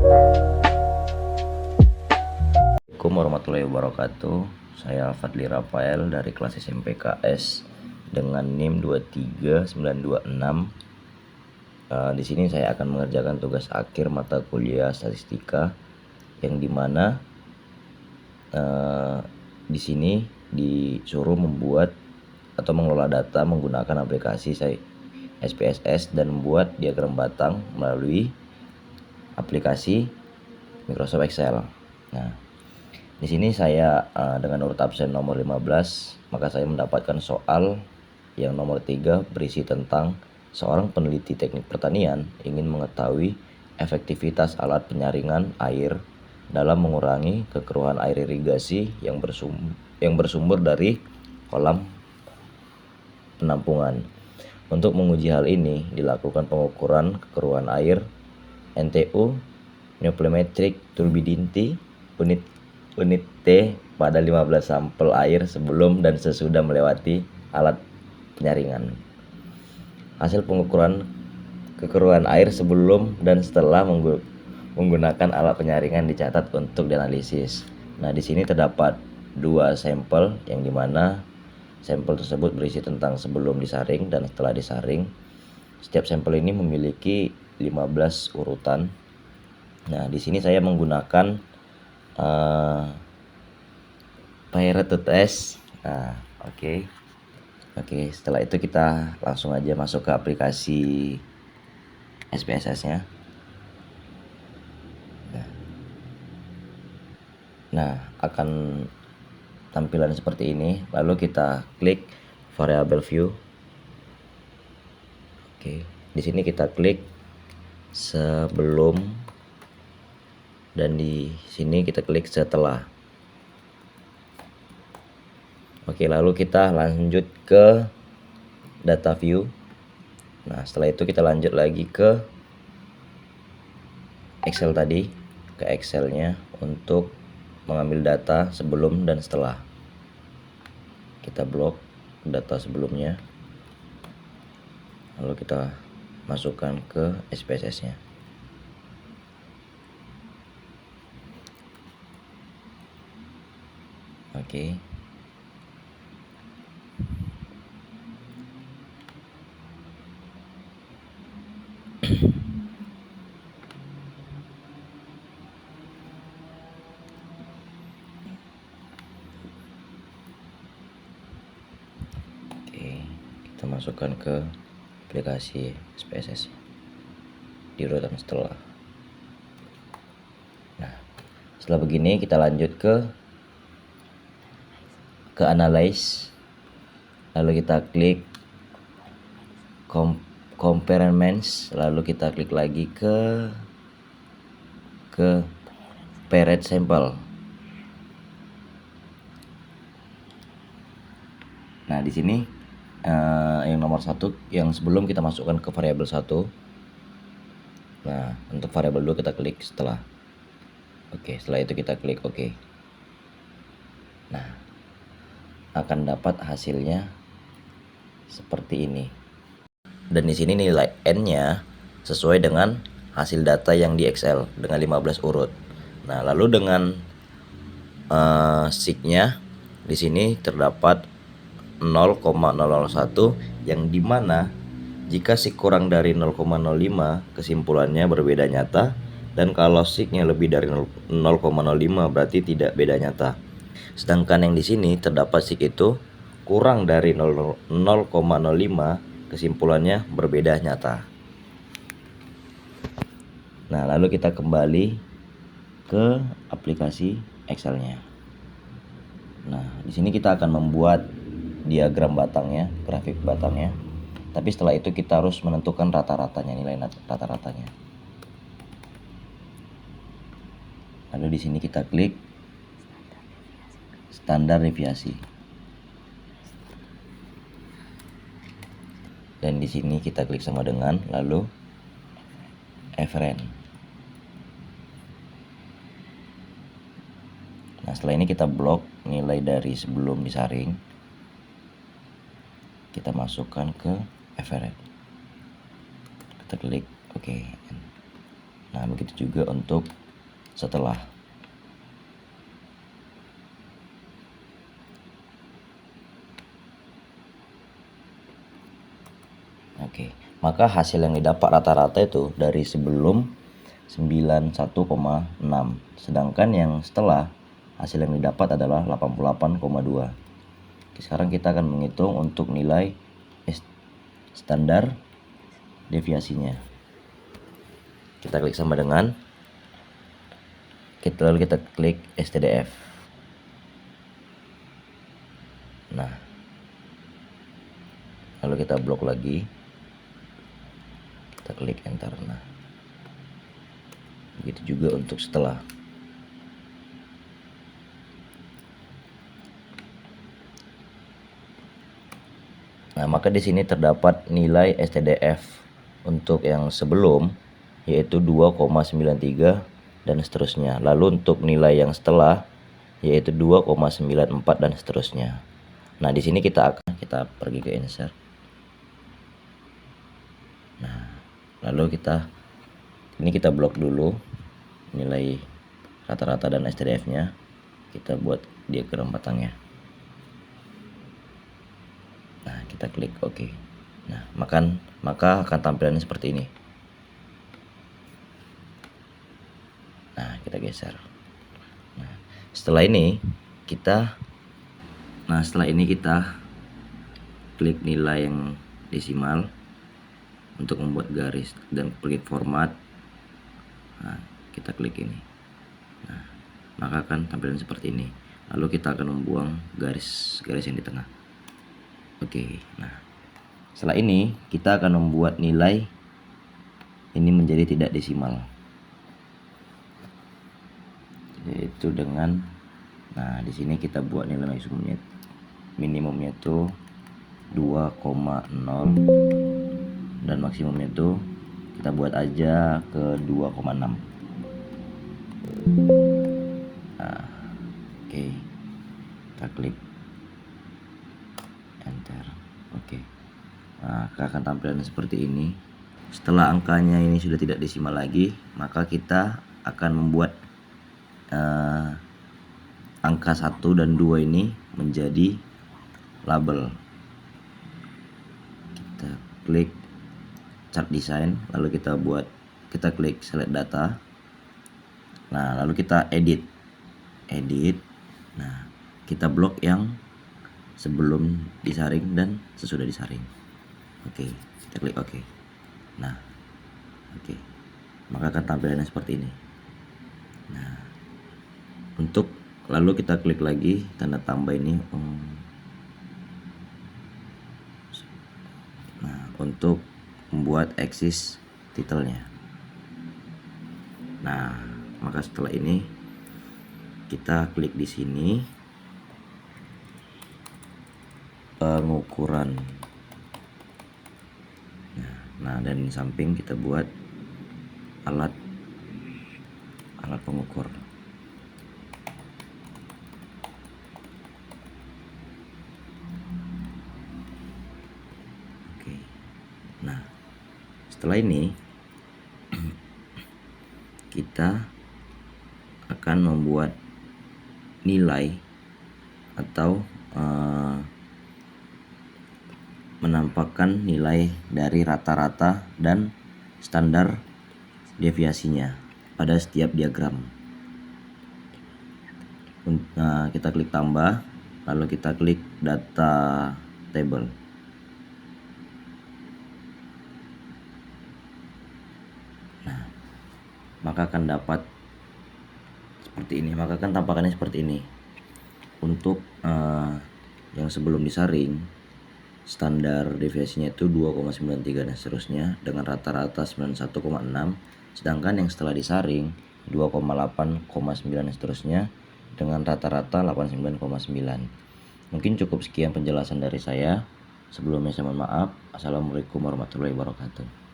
Assalamualaikum warahmatullahi wabarakatuh. Saya Fadli Rafael dari kelas SMP KS dengan NIM 23926. Di sini saya akan mengerjakan tugas akhir mata kuliah statistika yang dimana di sini disuruh membuat atau mengelola data menggunakan aplikasi SPSS dan membuat diagram batang melalui aplikasi Microsoft Excel. Nah, di sini saya dengan urut absen nomor 15, maka saya mendapatkan soal yang nomor 3 berisi tentang seorang peneliti teknik pertanian ingin mengetahui efektivitas alat penyaringan air dalam mengurangi kekeruhan air irigasi yang bersumber dari kolam penampungan. Untuk menguji hal ini dilakukan pengukuran kekeruhan air NTU Neoplometric Turbidity unit T pada 15 sampel air sebelum dan sesudah melewati alat penyaringan. Hasil pengukuran kekeruhan air sebelum dan setelah menggunakan alat penyaringan dicatat untuk dianalisis. Nah, di sini terdapat 2 sampel yang dimana sampel tersebut berisi tentang sebelum disaring dan setelah disaring. Setiap sampel ini memiliki 15 urutan. Nah, di sini saya menggunakan Pirate to test. Nah, oke. Setelah itu kita langsung aja masuk ke aplikasi SPSS-nya. Nah, akan tampilan seperti ini. Lalu kita klik variable view. Oke, di sini kita klik sebelum dan di sini kita klik setelah. Oke, lalu kita lanjut ke data view. Nah, setelah itu kita lanjut lagi ke Excel tadi, ke Excelnya untuk mengambil data sebelum dan setelah. Kita blok data sebelumnya, lalu kita masukkan ke SPSS-nya. Oke. Kita masukkan ke aplikasi SPSS di urutan setelah. Nah, setelah begini kita lanjut ke analyze, lalu kita klik comparisons, lalu kita klik lagi ke parent sample. Nah, di sini yang nomor 1 yang sebelum kita masukkan ke variabel 1. Nah, untuk variabel 2 kita klik setelah. Oke, setelah itu kita klik oke. Nah, akan dapat hasilnya seperti ini. Dan di sini nilai N-nya sesuai dengan hasil data yang di Excel dengan 15 urut. Nah, lalu dengan sig-nya di sini terdapat 0,001 yang dimana jika sig kurang dari 0,05 kesimpulannya berbeda nyata, dan kalau sig-nya lebih dari 0,05 berarti tidak beda nyata. Sedangkan yang di sini terdapat sig itu kurang dari 0,05 kesimpulannya berbeda nyata. Nah, lalu kita kembali ke aplikasi Excel-nya. Nah, di sini kita akan membuat diagram batangnya, grafik batangnya. Tapi setelah itu kita harus menentukan rata-ratanya, nilai rata-ratanya. Lalu di sini kita klik standar deviasi. Dan di sini kita klik sama dengan lalu average. Nah, setelah ini kita blok nilai dari sebelum disaring. Kita masukkan ke average. Kita klik oke. Nah, begitu juga untuk setelah. Oke, maka hasil yang didapat rata-rata itu dari sebelum 91,6, sedangkan yang setelah hasil yang didapat adalah 88,2. Oke, sekarang kita akan menghitung untuk nilai standar deviasinya. Kita klik sama dengan, lalu kita klik STDF. Nah, lalu kita blok lagi, kita klik enter. Nah, begitu juga untuk setelah. Nah, maka di sini terdapat nilai STDF untuk yang sebelum, yaitu 2,93 dan seterusnya. Lalu untuk nilai yang setelah, yaitu 2,94 dan seterusnya. Nah, di sini kita pergi ke insert. Nah, lalu ini kita blok dulu nilai rata-rata dan STDF-nya. Kita buat diagram batangnya. Nah, kita klik OK. Nah, maka akan tampilannya seperti ini. Nah, kita geser. Nah, setelah ini kita klik nilai yang desimal untuk membuat garis dan klik format. Nah, kita klik ini. Nah, maka akan tampilan seperti ini. Lalu kita akan membuang garis yang di tengah. Oke, nah setelah ini kita akan membuat nilai ini menjadi tidak desimal, yaitu dengan, nah di sini kita buat nilai minimumnya itu 2,0 dan maksimumnya itu kita buat aja ke 2,6. Nah, oke, kita klik enter. Oke. Nah, akan tampilan seperti ini. Setelah angkanya ini sudah tidak desimal lagi, maka kita akan membuat angka 1 dan 2 ini menjadi label. Kita klik chart design, lalu kita klik select data. Nah, lalu kita edit. Nah, kita blok yang sebelum disaring dan sesudah disaring. Oke, kita klik OK. Nah, oke, maka akan tampilannya seperti ini. Nah, lalu kita klik lagi tanda tambah ini. Nah, untuk membuat axis titelnya. Nah, maka setelah ini kita klik di sini pengukuran. Nah, dan di samping kita buat alat pengukur. Oke. Nah, setelah ini kita akan membuat nilai atau menampakkan nilai dari rata-rata dan standar deviasinya pada setiap diagram. Nah, kita klik tambah, lalu kita klik data table. Nah, maka akan dapat seperti ini, maka akan tampakannya seperti ini. Untuk yang sebelum disaring, standar deviasinya itu 2,93 dan seterusnya dengan rata-rata 91,6, sedangkan yang setelah disaring 2,8,9 dan seterusnya dengan rata-rata 89,9. Mungkin cukup sekian penjelasan dari saya. Sebelumnya saya mohon maaf. Assalamualaikum warahmatullahi wabarakatuh.